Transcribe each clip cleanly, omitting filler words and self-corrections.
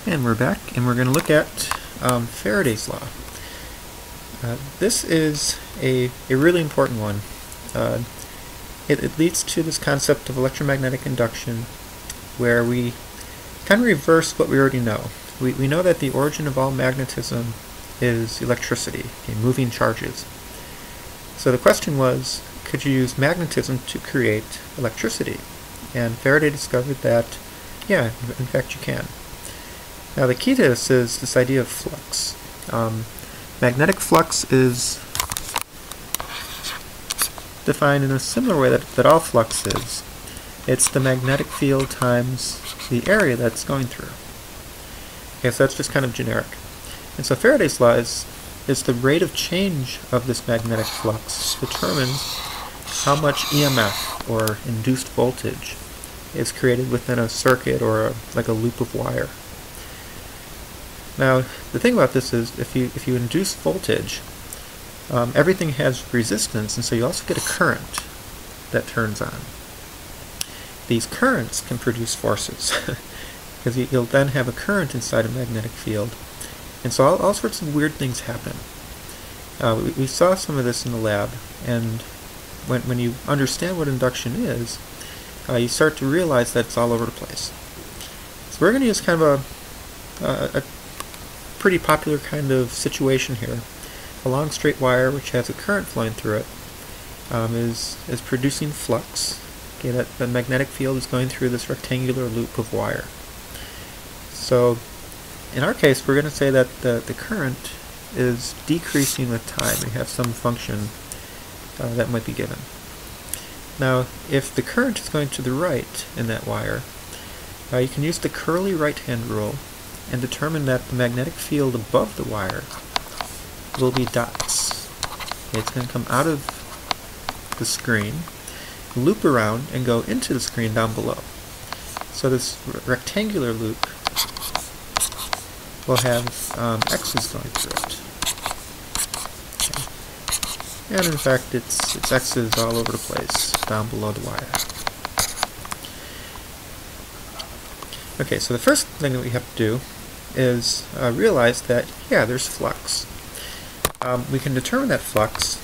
And we're back, and we're going to look at Faraday's law. This is a really important one. It leads to this concept of electromagnetic induction, where we kind of reverse what we already know. We know that the origin of all magnetism is electricity, moving charges. So the question was, could you use magnetism to create electricity? And Faraday discovered that, yeah, in fact you can. Now the key to this is this idea of flux. Magnetic flux is defined in a similar way that all flux is. It's the magnetic field times the area that's going through. Okay, so that's just kind of generic. And so Faraday's law is the rate of change of this magnetic flux determines how much EMF, or induced voltage, is created within a circuit or like a loop of wire. Now, the thing about this is, if you induce voltage, everything has resistance, and so you also get a current that turns on. These currents can produce forces, because you'll then have a current inside a magnetic field, and so all sorts of weird things happen. We saw some of this in the lab, and when you understand what induction is, you start to realize that it's all over the place. So we're going to use kind of a pretty popular kind of situation here. A long straight wire which has a current flowing through it is producing flux. Okay, that the magnetic field is going through this rectangular loop of wire. So in our case, we're going to say that the current is decreasing with time. We have some function that might be given. Now, if the current is going to the right in that wire, you can use the curly right-hand rule and determine that the magnetic field above the wire will be dots. Okay, it's going to come out of the screen, loop around, and go into the screen down below. So this rectangular loop will have x's going through it. Okay. And in fact, it's x's all over the place down below the wire. Okay, so the first thing that we have to do is realize that, yeah, there's flux. We can determine that flux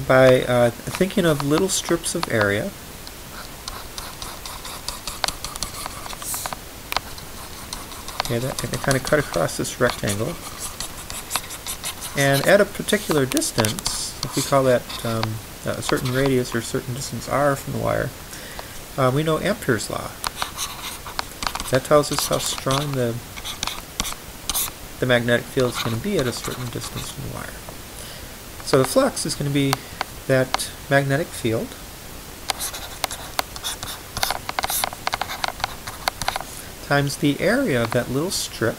by thinking of little strips of area that kind of cut across this rectangle, and at a particular distance, if we call that a certain radius or a certain distance r from the wire, we know Ampere's law. That tells us how strong the magnetic field is going to be at a certain distance from the wire. So the flux is going to be that magnetic field times the area of that little strip,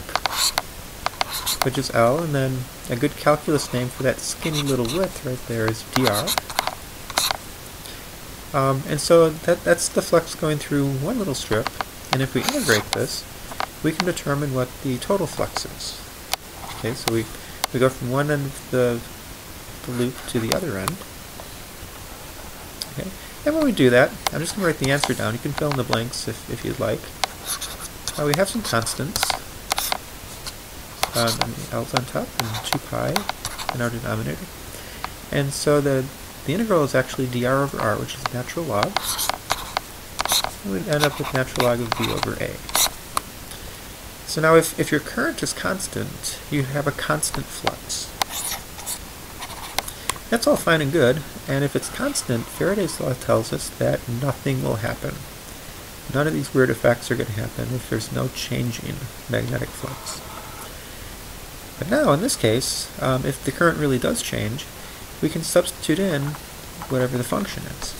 which is L, and then a good calculus name for that skinny little width right there is dr. And so that's the flux going through one little strip, and if we integrate this, we can determine what the total flux is. Okay, so we go from one end of the loop to the other end. Okay, and when we do that, I'm just going to write the answer down. You can fill in the blanks if you'd like. We have some constants. L's on top and 2 pi in our denominator. And so the integral is actually dr over r, which is natural log. And we'd end up with natural log of v over a. So now if your current is constant, you have a constant flux. That's all fine and good, and if it's constant, Faraday's law tells us that nothing will happen. None of these weird effects are going to happen if there's no changing magnetic flux. But now, in this case, if the current really does change, we can substitute in whatever the function is.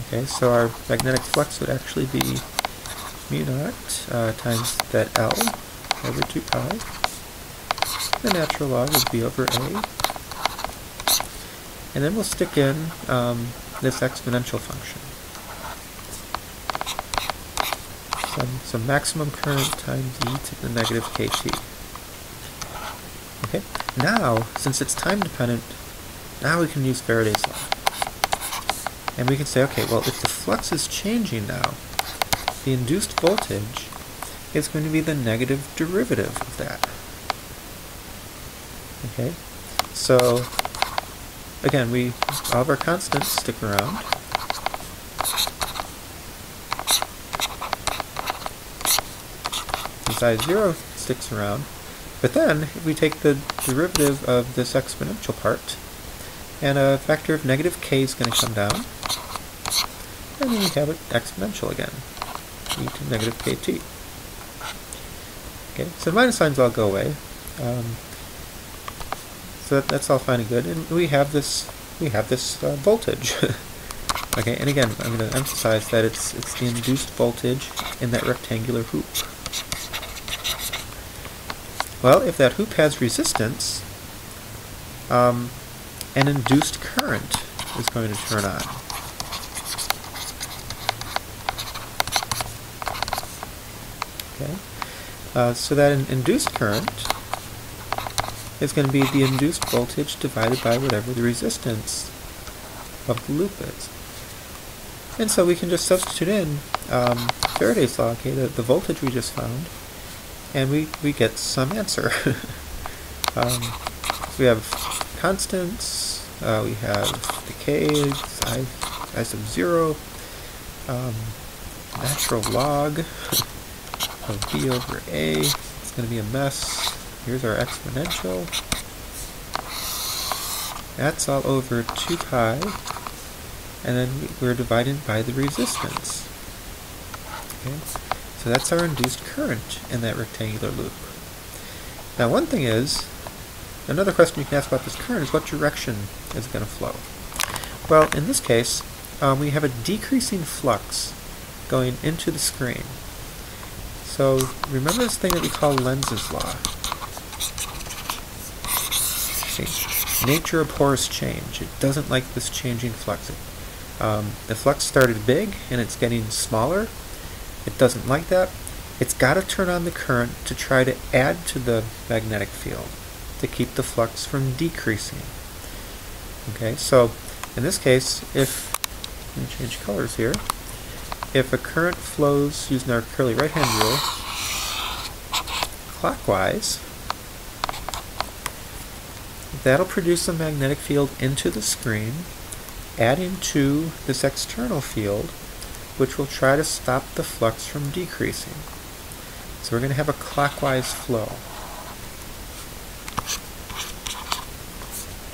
Okay, so our magnetic flux would actually be mu naught times that L over 2 pi, the natural log of v over a, and then we'll stick in this exponential function. So maximum current times e to the negative kt. Okay, now, since it's time dependent, now we can use Faraday's law. And we can say, okay, well, if the flux is changing now, the induced voltage is going to be the negative derivative of that. Okay, so again, all of our constants stick around. Psi 0 sticks around, but then if we take the derivative of this exponential part, and a factor of negative k is going to come down, and then we have it exponential again, e to negative kt. Okay, so the minus signs all go away. So that's all fine and good, and we have this voltage. Okay, and again, I'm going to emphasize that it's the induced voltage in that rectangular hoop. Well, if that hoop has resistance, an induced current is going to turn on. Okay, so that an induced current is going to be the induced voltage divided by whatever the resistance of the loop is. And so we can just substitute in Faraday's law, okay, the voltage we just found, and we get some answer. So we have constants, we have decay, I sub 0, natural log of b over a. It's going to be a mess. Here's our exponential. That's all over 2 pi, and then we're dividing by the resistance. Okay, so that's our induced current in that rectangular loop. Now, one thing is, another question you can ask about this current is what direction is it going to flow? Well, in this case, we have a decreasing flux going into the screen. So remember this thing that we call Lenz's law. Nature abhors change. It doesn't like this changing flux. The flux started big and it's getting smaller. It doesn't like that. It's got to turn on the current to try to add to the magnetic field to keep the flux from decreasing. Okay, so in this case, if, let me change colors here, if a current flows using our curly right-hand rule clockwise, that'll produce a magnetic field into the screen, adding to this external field, which will try to stop the flux from decreasing. So we're going to have a clockwise flow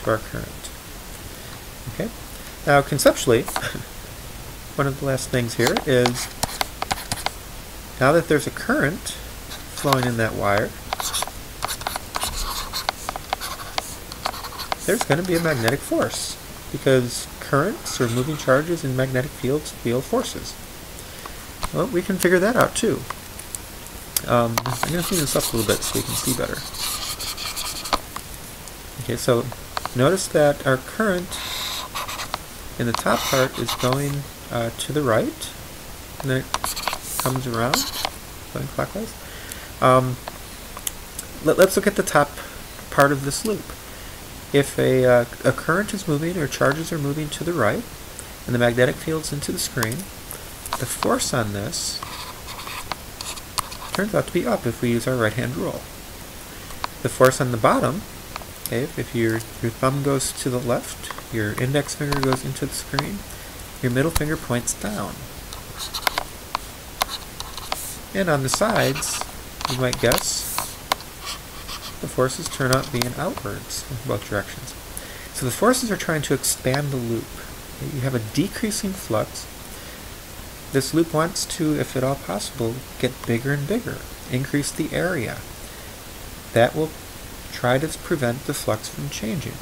to our current. Okay. Now, conceptually, one of the last things here is, now that there's a current flowing in that wire, there's going to be a magnetic force, because currents or moving charges in magnetic fields feel forces. Well, we can figure that out too. I'm going to clean this up a little bit so we can see better. Okay, so notice that our current in the top part is going to the right, and then it comes around, going clockwise. Let's look at the top part of this loop. If a current is moving or charges are moving to the right, and the magnetic field's into the screen, the force on this turns out to be up if we use our right-hand rule. The force on the bottom, okay, if your thumb goes to the left, your index finger goes into the screen, your middle finger points down. And on the sides, you might guess, the forces turn out being outwards in both directions. So the forces are trying to expand the loop. You have a decreasing flux. This loop wants to, if at all possible, get bigger and bigger, increase the area. That will try to prevent the flux from changing.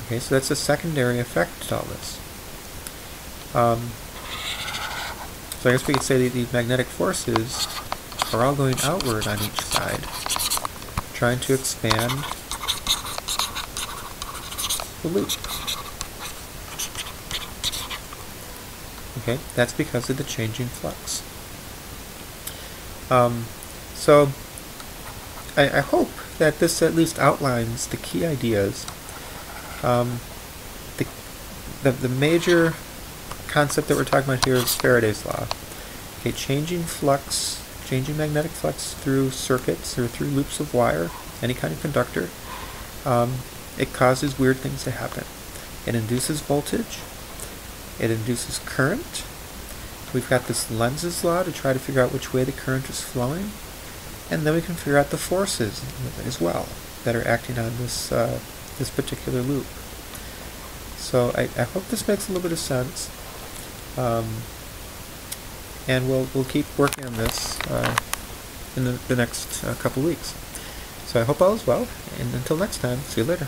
Okay, so that's a secondary effect to all this. So I guess we could say that these magnetic forces are all going outward on each side, trying to expand the loop. Okay, that's because of the changing flux. So I hope that this at least outlines the key ideas. The major concept that we're talking about here is Faraday's law. Okay, changing magnetic flux through circuits or through loops of wire, any kind of conductor, it causes weird things to happen. It induces voltage, it induces current. We've got this Lenz's law to try to figure out which way the current is flowing, and then we can figure out the forces as well that are acting on this this particular loop. So I hope this makes a little bit of sense, and we'll keep working on this in the next couple weeks. So I hope all is well, and until next time, see you later.